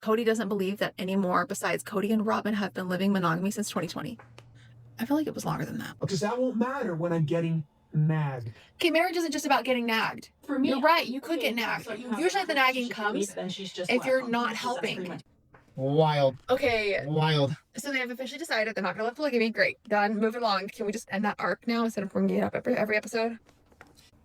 Kody doesn't believe that anymore. Besides, Kody and Robyn have been living monogamy since 2020. I feel like it was longer than that. Because that won't matter when I'm getting nagged. Okay, marriage isn't just about getting nagged. For me, you're right, you could get nagged. So Usually the nagging comes if you're not helping. Wild. Okay. Wild. So they have officially decided they're not gonna love polygamy. Great. Done. Moving along. Can we just end that arc now instead of bringing it up every episode?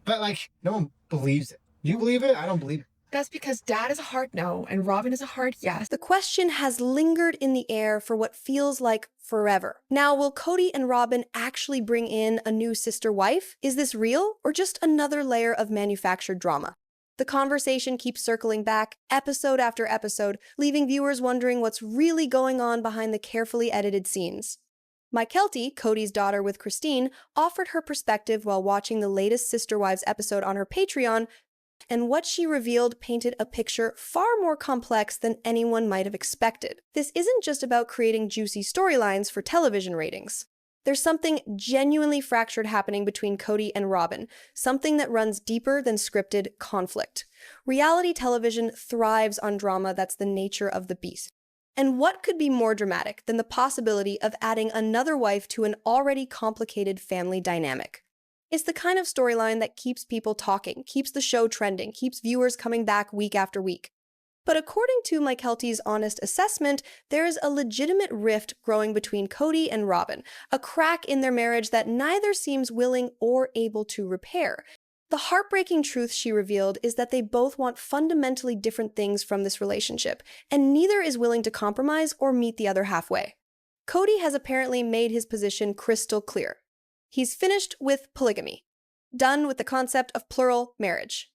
But like, no one believes it. You believe it? I don't believe it. That's because Dad is a hard no and Robyn is a hard yes. The question has lingered in the air for what feels like forever. Now, will Kody and Robyn actually bring in a new sister wife? Is this real or just another layer of manufactured drama? The conversation keeps circling back, episode after episode, leaving viewers wondering what's really going on behind the carefully edited scenes. Mykelti, Kody's daughter with Christine, offered her perspective while watching the latest Sister Wives episode on her Patreon, and what she revealed painted a picture far more complex than anyone might have expected. This isn't just about creating juicy storylines for television ratings. There's something genuinely fractured happening between Kody and Robyn, something that runs deeper than scripted conflict. Reality television thrives on drama that's the nature of the beast. And what could be more dramatic than the possibility of adding another wife to an already complicated family dynamic? It's the kind of storyline that keeps people talking, keeps the show trending, keeps viewers coming back week after week. But according to Mykelti's honest assessment, there is a legitimate rift growing between Kody and Robyn, a crack in their marriage that neither seems willing or able to repair. The heartbreaking truth she revealed is that they both want fundamentally different things from this relationship, and neither is willing to compromise or meet the other halfway. Kody has apparently made his position crystal clear. He's finished with polygamy, done with the concept of plural marriage,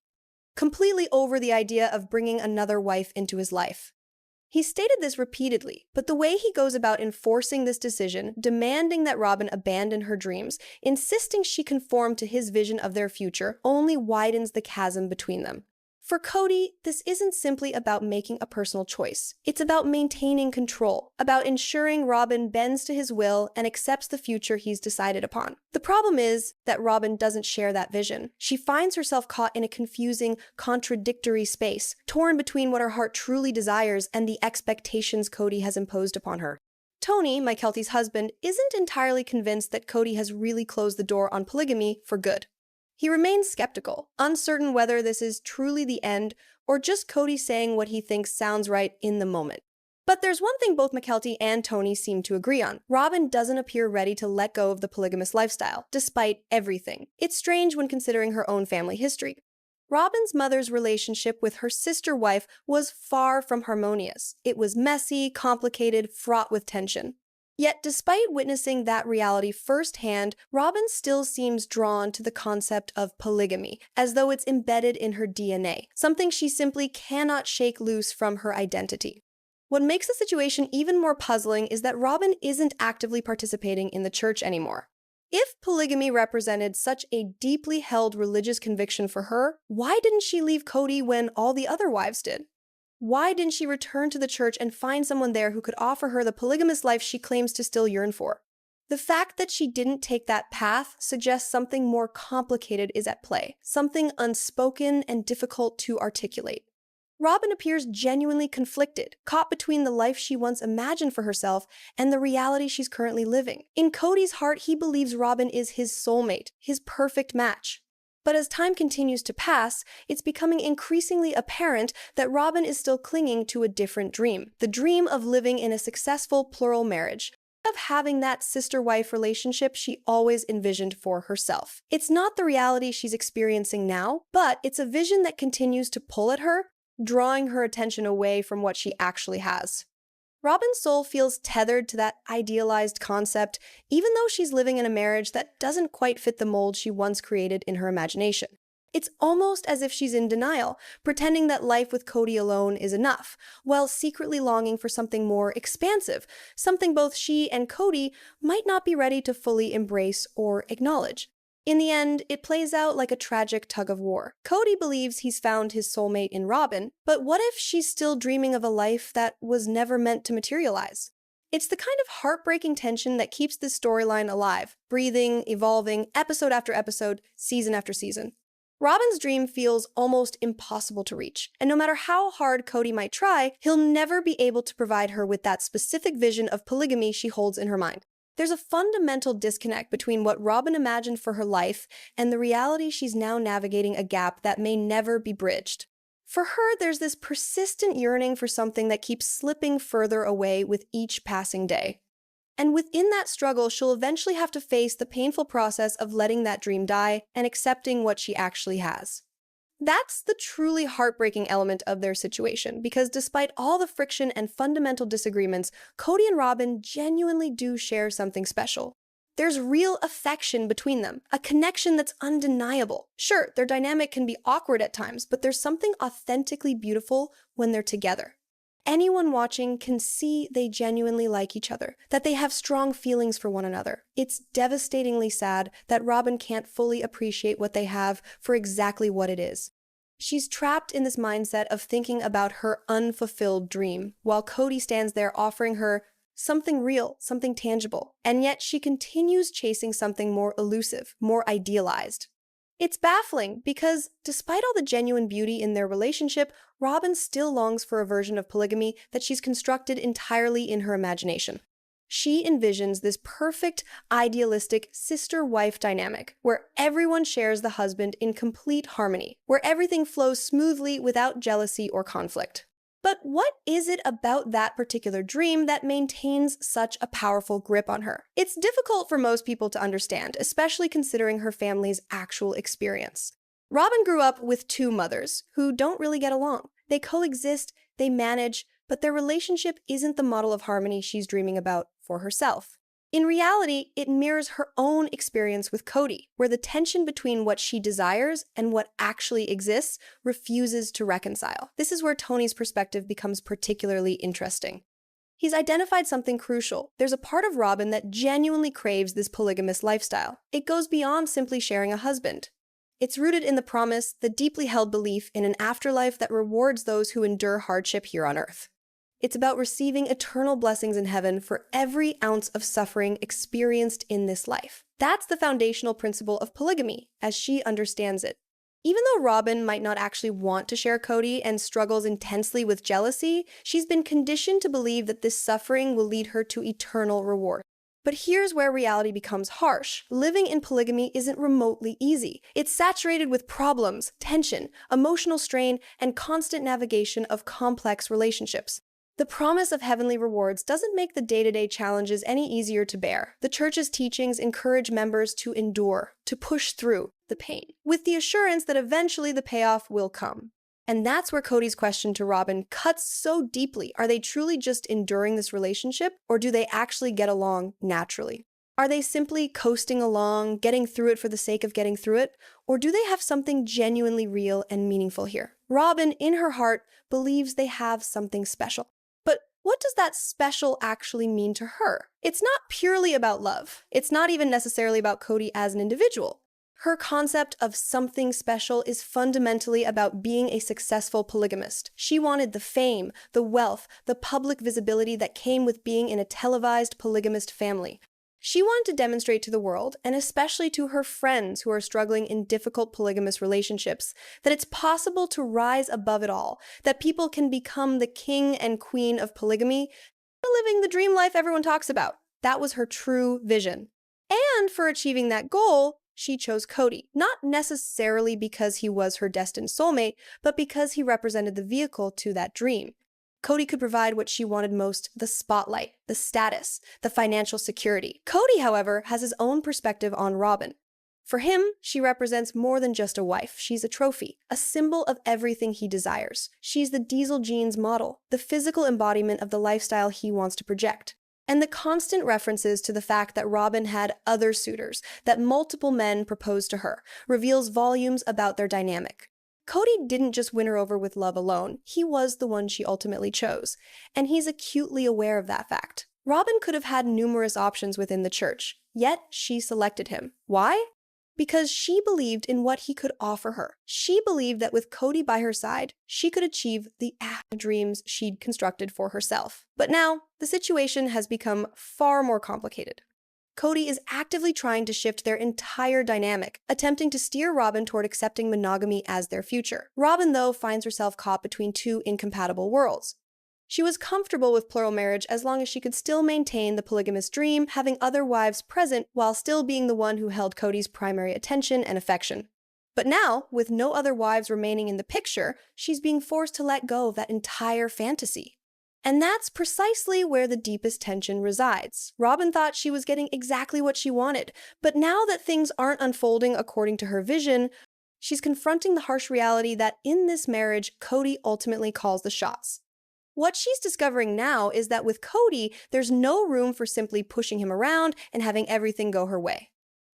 completely over the idea of bringing another wife into his life. He stated this repeatedly, but the way he goes about enforcing this decision, demanding that Robyn abandon her dreams, insisting she conform to his vision of their future, only widens the chasm between them. For Kody, this isn't simply about making a personal choice. It's about maintaining control, about ensuring Robyn bends to his will and accepts the future he's decided upon. The problem is that Robyn doesn't share that vision. She finds herself caught in a confusing, contradictory space, torn between what her heart truly desires and the expectations Kody has imposed upon her. Tony, Mykelti's husband, isn't entirely convinced that Kody has really closed the door on polygamy for good. He remains skeptical, uncertain whether this is truly the end or just Kody saying what he thinks sounds right in the moment. But there's one thing both Mykelti and Tony seem to agree on. Robyn doesn't appear ready to let go of the polygamous lifestyle, despite everything. It's strange when considering her own family history. Robyn's mother's relationship with her sister wife was far from harmonious. It was messy, complicated, fraught with tension. Yet, despite witnessing that reality firsthand, Robyn still seems drawn to the concept of polygamy, as though it's embedded in her DNA, something she simply cannot shake loose from her identity. What makes the situation even more puzzling is that Robyn isn't actively participating in the church anymore. If polygamy represented such a deeply held religious conviction for her, why didn't she leave Kody when all the other wives did? Why didn't she return to the church and find someone there who could offer her the polygamous life she claims to still yearn for? The fact that she didn't take that path suggests something more complicated is at play, something unspoken and difficult to articulate. Robyn appears genuinely conflicted, caught between the life she once imagined for herself and the reality she's currently living. In Kody's heart, he believes Robyn is his soulmate, his perfect match. But as time continues to pass, it's becoming increasingly apparent that Robyn is still clinging to a different dream, the dream of living in a successful plural marriage, of having that sister-wife relationship she always envisioned for herself. It's not the reality she's experiencing now, but it's a vision that continues to pull at her, drawing her attention away from what she actually has. Robyn's soul feels tethered to that idealized concept, even though she's living in a marriage that doesn't quite fit the mold she once created in her imagination. It's almost as if she's in denial, pretending that life with Kody alone is enough, while secretly longing for something more expansive, something both she and Kody might not be ready to fully embrace or acknowledge. In the end, it plays out like a tragic tug-of-war. Kody believes he's found his soulmate in Robyn, but what if she's still dreaming of a life that was never meant to materialize? It's the kind of heartbreaking tension that keeps this storyline alive, breathing, evolving, episode after episode, season after season. Robyn's dream feels almost impossible to reach, and no matter how hard Kody might try, he'll never be able to provide her with that specific vision of polygamy she holds in her mind. There's a fundamental disconnect between what Robyn imagined for her life and the reality she's now navigating a gap that may never be bridged. For her, there's this persistent yearning for something that keeps slipping further away with each passing day. And within that struggle, she'll eventually have to face the painful process of letting that dream die and accepting what she actually has. That's the truly heartbreaking element of their situation, because despite all the friction and fundamental disagreements, Kody and Robyn genuinely do share something special. There's real affection between them, a connection that's undeniable. Sure, their dynamic can be awkward at times, but there's something authentically beautiful when they're together. Anyone watching can see they genuinely like each other, that they have strong feelings for one another. It's devastatingly sad that Robyn can't fully appreciate what they have for exactly what it is. She's trapped in this mindset of thinking about her unfulfilled dream, while Kody stands there offering her something real, something tangible, and yet she continues chasing something more elusive, more idealized. It's baffling because, despite all the genuine beauty in their relationship, Robyn still longs for a version of polygamy that she's constructed entirely in her imagination. She envisions this perfect, idealistic sister-wife dynamic, where everyone shares the husband in complete harmony, where everything flows smoothly without jealousy or conflict. But what is it about that particular dream that maintains such a powerful grip on her? It's difficult for most people to understand, especially considering her family's actual experience. Robyn grew up with two mothers who don't really get along. They coexist, they manage, but their relationship isn't the model of harmony she's dreaming about for herself. In reality, it mirrors her own experience with Kody, where the tension between what she desires and what actually exists refuses to reconcile. This is where Tony's perspective becomes particularly interesting. He's identified something crucial. There's a part of Robyn that genuinely craves this polygamous lifestyle. It goes beyond simply sharing a husband. It's rooted in the promise, the deeply held belief in an afterlife that rewards those who endure hardship here on earth. It's about receiving eternal blessings in heaven for every ounce of suffering experienced in this life. That's the foundational principle of polygamy, as she understands it. Even though Robyn might not actually want to share Kody and struggles intensely with jealousy, she's been conditioned to believe that this suffering will lead her to eternal reward. But here's where reality becomes harsh. Living in polygamy isn't remotely easy. It's saturated with problems, tension, emotional strain, and constant navigation of complex relationships. The promise of heavenly rewards doesn't make the day-to-day challenges any easier to bear. The church's teachings encourage members to endure, to push through the pain, with the assurance that eventually the payoff will come. And that's where Kody's question to Robyn cuts so deeply. Are they truly just enduring this relationship, or do they actually get along naturally? Are they simply coasting along, getting through it for the sake of getting through it, or do they have something genuinely real and meaningful here? Robyn, in her heart, believes they have something special. But what does that special actually mean to her? It's not purely about love. It's not even necessarily about Kody as an individual. Her concept of something special is fundamentally about being a successful polygamist. She wanted the fame, the wealth, the public visibility that came with being in a televised polygamist family. She wanted to demonstrate to the world, and especially to her friends who are struggling in difficult polygamous relationships, that it's possible to rise above it all, that people can become the king and queen of polygamy, living the dream life everyone talks about. That was her true vision. And for achieving that goal, she chose Kody, not necessarily because he was her destined soulmate, but because he represented the vehicle to that dream. Kody could provide what she wanted most: the spotlight, the status, the financial security. Kody, however, has his own perspective on Robyn. For him, she represents more than just a wife. She's a trophy, a symbol of everything he desires. She's the Diesel Jeans model, the physical embodiment of the lifestyle he wants to project. And the constant references to the fact that Robyn had other suitors, that multiple men proposed to her, reveals volumes about their dynamic. Kody didn't just win her over with love alone. He was the one she ultimately chose, and he's acutely aware of that fact. Robyn could have had numerous options within the church, yet she selected him. Why? Because she believed in what he could offer her. She believed that with Kody by her side, she could achieve the dreams she'd constructed for herself. But now, the situation has become far more complicated. Kody is actively trying to shift their entire dynamic, attempting to steer Robyn toward accepting monogamy as their future. Robyn, though, finds herself caught between two incompatible worlds. She was comfortable with plural marriage as long as she could still maintain the polygamous dream, having other wives present while still being the one who held Kody's primary attention and affection. But now, with no other wives remaining in the picture, she's being forced to let go of that entire fantasy. And that's precisely where the deepest tension resides. Robyn thought she was getting exactly what she wanted, but now that things aren't unfolding according to her vision, she's confronting the harsh reality that in this marriage, Kody ultimately calls the shots. What she's discovering now is that with Kody, there's no room for simply pushing him around and having everything go her way.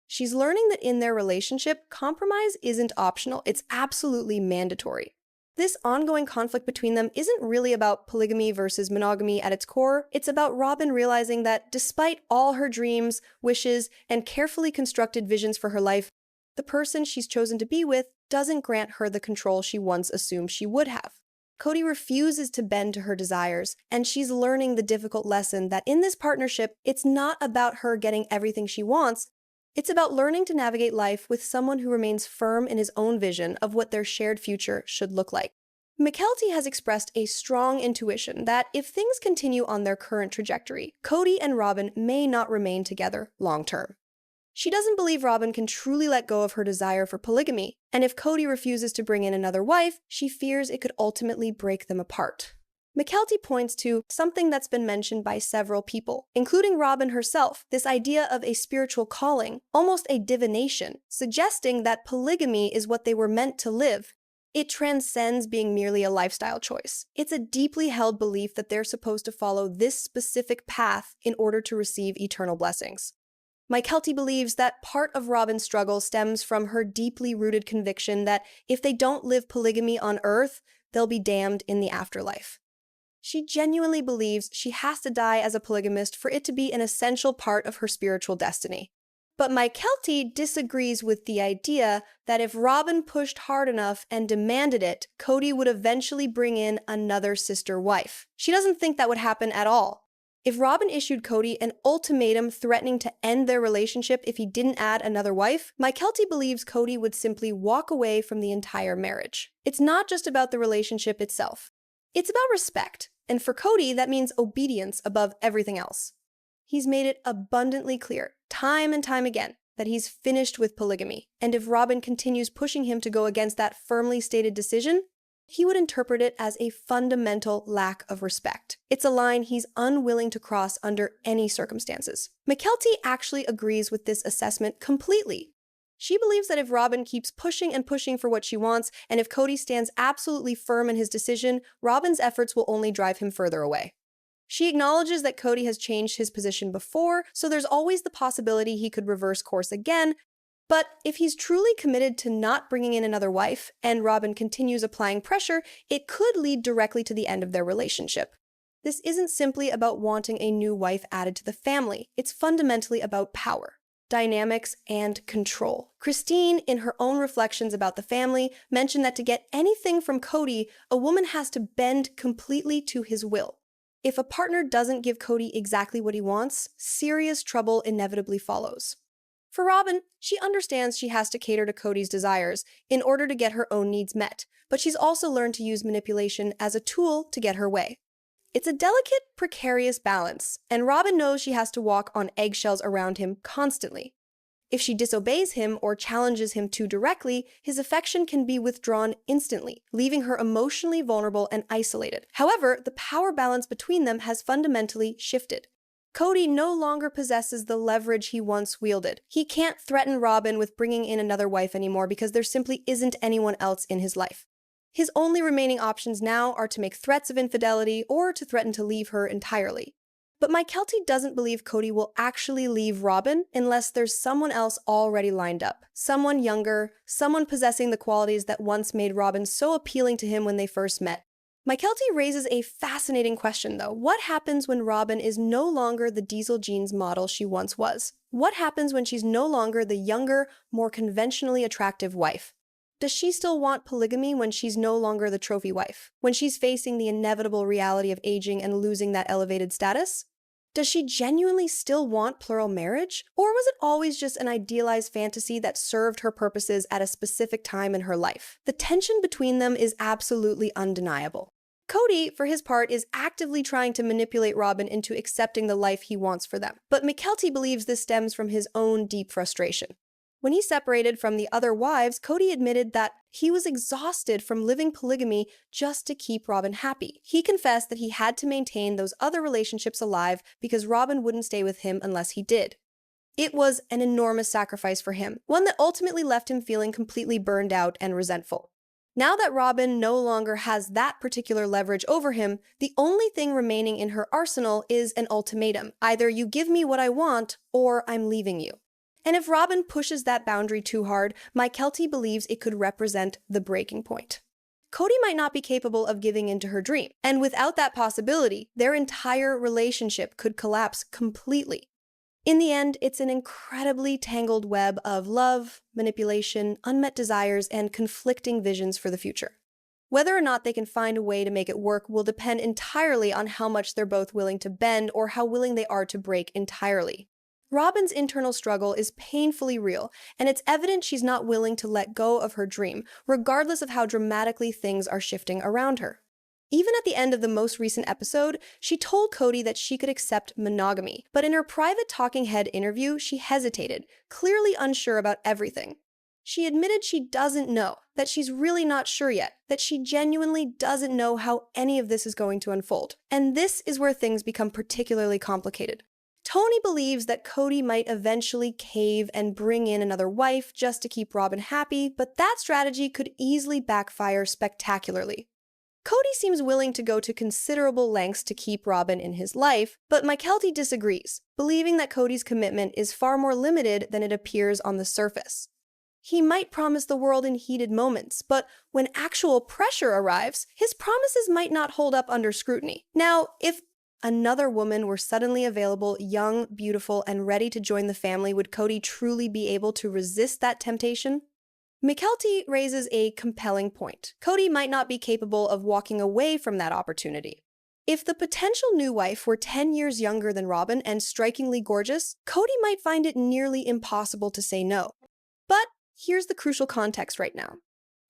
She's learning that in their relationship, compromise isn't optional, it's absolutely mandatory. This ongoing conflict between them isn't really about polygamy versus monogamy at its core. It's about Robyn realizing that despite all her dreams, wishes, and carefully constructed visions for her life, the person she's chosen to be with doesn't grant her the control she once assumed she would have. Kody refuses to bend to her desires, and she's learning the difficult lesson that in this partnership, it's not about her getting everything she wants. It's about learning to navigate life with someone who remains firm in his own vision of what their shared future should look like. Mykelti has expressed a strong intuition that if things continue on their current trajectory, Kody and Robyn may not remain together long-term. She doesn't believe Robyn can truly let go of her desire for polygamy, and if Kody refuses to bring in another wife, she fears it could ultimately break them apart. Mykelti points to something that's been mentioned by several people, including Robyn herself, this idea of a spiritual calling, almost a divination, suggesting that polygamy is what they were meant to live. It transcends being merely a lifestyle choice. It's a deeply held belief that they're supposed to follow this specific path in order to receive eternal blessings. Mykelti believes that part of Robyn's struggle stems from her deeply rooted conviction that if they don't live polygamy on Earth, they'll be damned in the afterlife. She genuinely believes she has to die as a polygamist for it to be an essential part of her spiritual destiny. But Mykelti disagrees with the idea that if Robyn pushed hard enough and demanded it, Kody would eventually bring in another sister wife. She doesn't think that would happen at all. If Robyn issued Kody an ultimatum threatening to end their relationship if he didn't add another wife, Mykelti believes Kody would simply walk away from the entire marriage. It's not just about the relationship itself. It's about respect. And for Kody, that means obedience above everything else. He's made it abundantly clear, time and time again, that he's finished with polygamy. And if Robyn continues pushing him to go against that firmly stated decision, he would interpret it as a fundamental lack of respect. It's a line he's unwilling to cross under any circumstances. Mykelti actually agrees with this assessment completely. She believes that if Robyn keeps pushing and pushing for what she wants, and if Kody stands absolutely firm in his decision, Robyn's efforts will only drive him further away. She acknowledges that Kody has changed his position before, so there's always the possibility he could reverse course again, but if he's truly committed to not bringing in another wife, and Robyn continues applying pressure, it could lead directly to the end of their relationship. This isn't simply about wanting a new wife added to the family, it's fundamentally about power, dynamics, and control. Christine, in her own reflections about the family, mentioned that to get anything from Kody, a woman has to bend completely to his will. If a partner doesn't give Kody exactly what he wants, serious trouble inevitably follows. For Robyn, she understands she has to cater to Kody's desires in order to get her own needs met, but she's also learned to use manipulation as a tool to get her way. It's a delicate, precarious balance, and Robyn knows she has to walk on eggshells around him constantly. If she disobeys him or challenges him too directly, his affection can be withdrawn instantly, leaving her emotionally vulnerable and isolated. However, the power balance between them has fundamentally shifted. Kody no longer possesses the leverage he once wielded. He can't threaten Robyn with bringing in another wife anymore because there simply isn't anyone else in his life. His only remaining options now are to make threats of infidelity or to threaten to leave her entirely. But Mykelti doesn't believe Kody will actually leave Robyn unless there's someone else already lined up. Someone younger, someone possessing the qualities that once made Robyn so appealing to him when they first met. Mykelti raises a fascinating question, though. What happens when Robyn is no longer the Diesel Jeans model she once was? What happens when she's no longer the younger, more conventionally attractive wife? Does she still want polygamy when she's no longer the trophy wife? When she's facing the inevitable reality of aging and losing that elevated status? Does she genuinely still want plural marriage? Or was it always just an idealized fantasy that served her purposes at a specific time in her life? The tension between them is absolutely undeniable. Kody, for his part, is actively trying to manipulate Robyn into accepting the life he wants for them, but Mykelti believes this stems from his own deep frustration. When he separated from the other wives, Kody admitted that he was exhausted from living polygamy just to keep Robyn happy. He confessed that he had to maintain those other relationships alive because Robyn wouldn't stay with him unless he did. It was an enormous sacrifice for him, one that ultimately left him feeling completely burned out and resentful. Now that Robyn no longer has that particular leverage over him, the only thing remaining in her arsenal is an ultimatum. Either you give me what I want, or I'm leaving you. And if Robyn pushes that boundary too hard, Mykelti believes it could represent the breaking point. Kody might not be capable of giving in to her dream, and without that possibility, their entire relationship could collapse completely. In the end, it's an incredibly tangled web of love, manipulation, unmet desires, and conflicting visions for the future. Whether or not they can find a way to make it work will depend entirely on how much they're both willing to bend or how willing they are to break entirely. Robyn's internal struggle is painfully real, and it's evident she's not willing to let go of her dream, regardless of how dramatically things are shifting around her. Even at the end of the most recent episode, she told Kody that she could accept monogamy, but in her private talking head interview, she hesitated, clearly unsure about everything. She admitted she doesn't know, that she's really not sure yet, that she genuinely doesn't know how any of this is going to unfold. And this is where things become particularly complicated. Tony believes that Kody might eventually cave and bring in another wife just to keep Robyn happy, but that strategy could easily backfire spectacularly. Kody seems willing to go to considerable lengths to keep Robyn in his life, but Mykelti disagrees, believing that Kody's commitment is far more limited than it appears on the surface. He might promise the world in heated moments, but when actual pressure arrives, his promises might not hold up under scrutiny. Now, if another woman were suddenly available, young, beautiful, and ready to join the family, would Kody truly be able to resist that temptation? Mykelti raises a compelling point. Kody might not be capable of walking away from that opportunity. If the potential new wife were 10 years younger than Robyn and strikingly gorgeous, Kody might find it nearly impossible to say no. But here's the crucial context right now.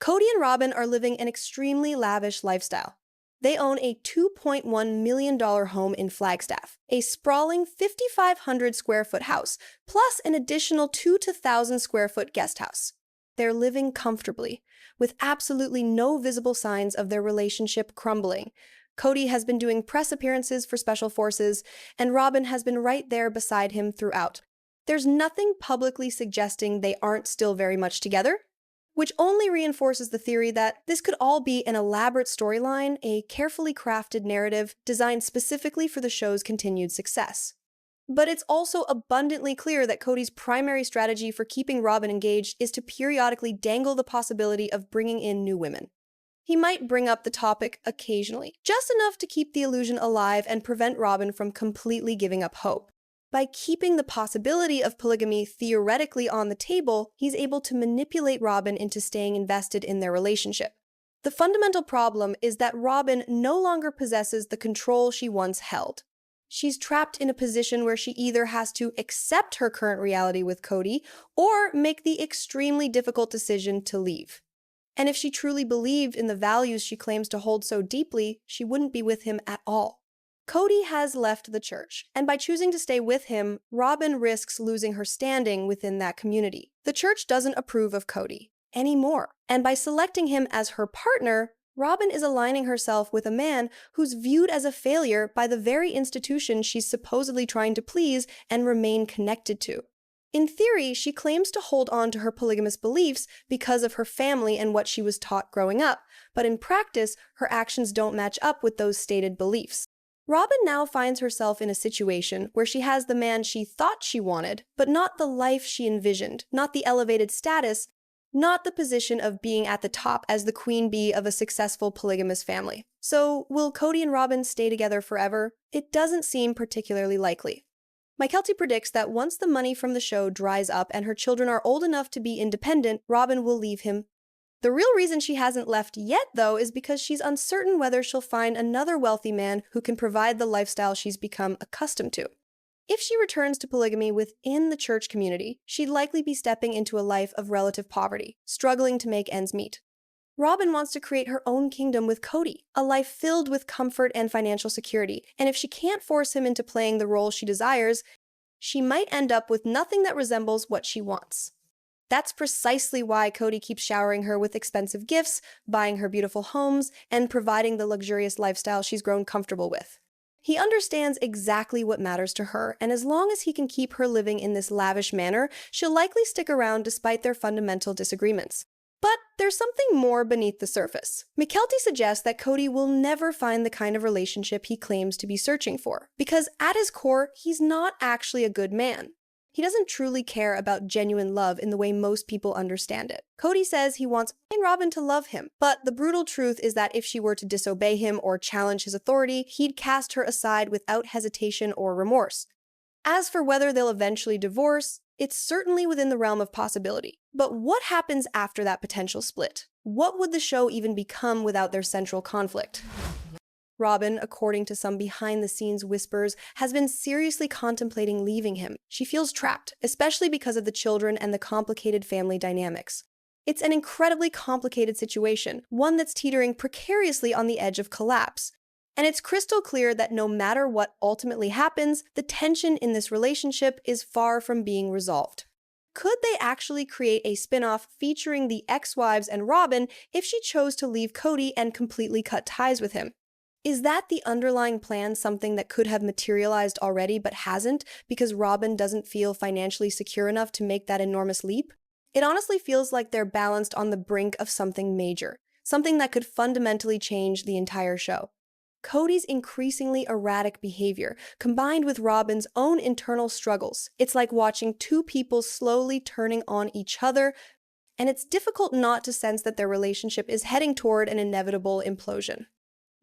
Kody and Robyn are living an extremely lavish lifestyle. They own a $2.1 million home in Flagstaff, a sprawling 5,500 square foot house, plus an additional 2,000 to 1,000 square foot guest house. They're living comfortably, with absolutely no visible signs of their relationship crumbling. Kody has been doing press appearances for Special Forces, and Robyn has been right there beside him throughout. There's nothing publicly suggesting they aren't still very much together, which only reinforces the theory that this could all be an elaborate storyline, a carefully crafted narrative designed specifically for the show's continued success. But it's also abundantly clear that Kody's primary strategy for keeping Robyn engaged is to periodically dangle the possibility of bringing in new women. He might bring up the topic occasionally, just enough to keep the illusion alive and prevent Robyn from completely giving up hope. By keeping the possibility of polygamy theoretically on the table, he's able to manipulate Robyn into staying invested in their relationship. The fundamental problem is that Robyn no longer possesses the control she once held. She's trapped in a position where she either has to accept her current reality with Kody or make the extremely difficult decision to leave. And if she truly believed in the values she claims to hold so deeply, she wouldn't be with him at all. Kody has left the church, and by choosing to stay with him, Robyn risks losing her standing within that community. The church doesn't approve of Kody anymore, and by selecting him as her partner, Robyn is aligning herself with a man who's viewed as a failure by the very institution she's supposedly trying to please and remain connected to. In theory, she claims to hold on to her polygamous beliefs because of her family and what she was taught growing up, but in practice, her actions don't match up with those stated beliefs. Robyn now finds herself in a situation where she has the man she thought she wanted, but not the life she envisioned, not the elevated status, not the position of being at the top as the queen bee of a successful polygamous family. So, will Kody and Robyn stay together forever? It doesn't seem particularly likely. Mykelti predicts that once the money from the show dries up and her children are old enough to be independent, Robyn will leave him. The real reason she hasn't left yet, though, is because she's uncertain whether she'll find another wealthy man who can provide the lifestyle she's become accustomed to. If she returns to polygamy within the church community, she'd likely be stepping into a life of relative poverty, struggling to make ends meet. Robyn wants to create her own kingdom with Kody, a life filled with comfort and financial security, and if she can't force him into playing the role she desires, she might end up with nothing that resembles what she wants. That's precisely why Kody keeps showering her with expensive gifts, buying her beautiful homes, and providing the luxurious lifestyle she's grown comfortable with. He understands exactly what matters to her, and as long as he can keep her living in this lavish manner, she'll likely stick around despite their fundamental disagreements. But there's something more beneath the surface. Mykelti suggests that Kody will never find the kind of relationship he claims to be searching for, because at his core, he's not actually a good man. He doesn't truly care about genuine love in the way most people understand it. Kody says he wants Robyn to love him, but the brutal truth is that if she were to disobey him or challenge his authority, he'd cast her aside without hesitation or remorse. As for whether they'll eventually divorce, it's certainly within the realm of possibility. But what happens after that potential split? What would the show even become without their central conflict? Robyn, according to some behind-the-scenes whispers, has been seriously contemplating leaving him. She feels trapped, especially because of the children and the complicated family dynamics. It's an incredibly complicated situation, one that's teetering precariously on the edge of collapse. And it's crystal clear that no matter what ultimately happens, the tension in this relationship is far from being resolved. Could they actually create a spin-off featuring the ex-wives and Robyn if she chose to leave Kody and completely cut ties with him? Is that the underlying plan something that could have materialized already but hasn't because Robyn doesn't feel financially secure enough to make that enormous leap? It honestly feels like they're balanced on the brink of something major, something that could fundamentally change the entire show. Kody's increasingly erratic behavior, combined with Robyn's own internal struggles, it's like watching two people slowly turning on each other, and it's difficult not to sense that their relationship is heading toward an inevitable implosion.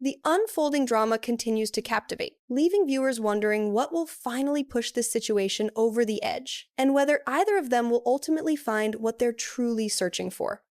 The unfolding drama continues to captivate, leaving viewers wondering what will finally push this situation over the edge, and whether either of them will ultimately find what they're truly searching for.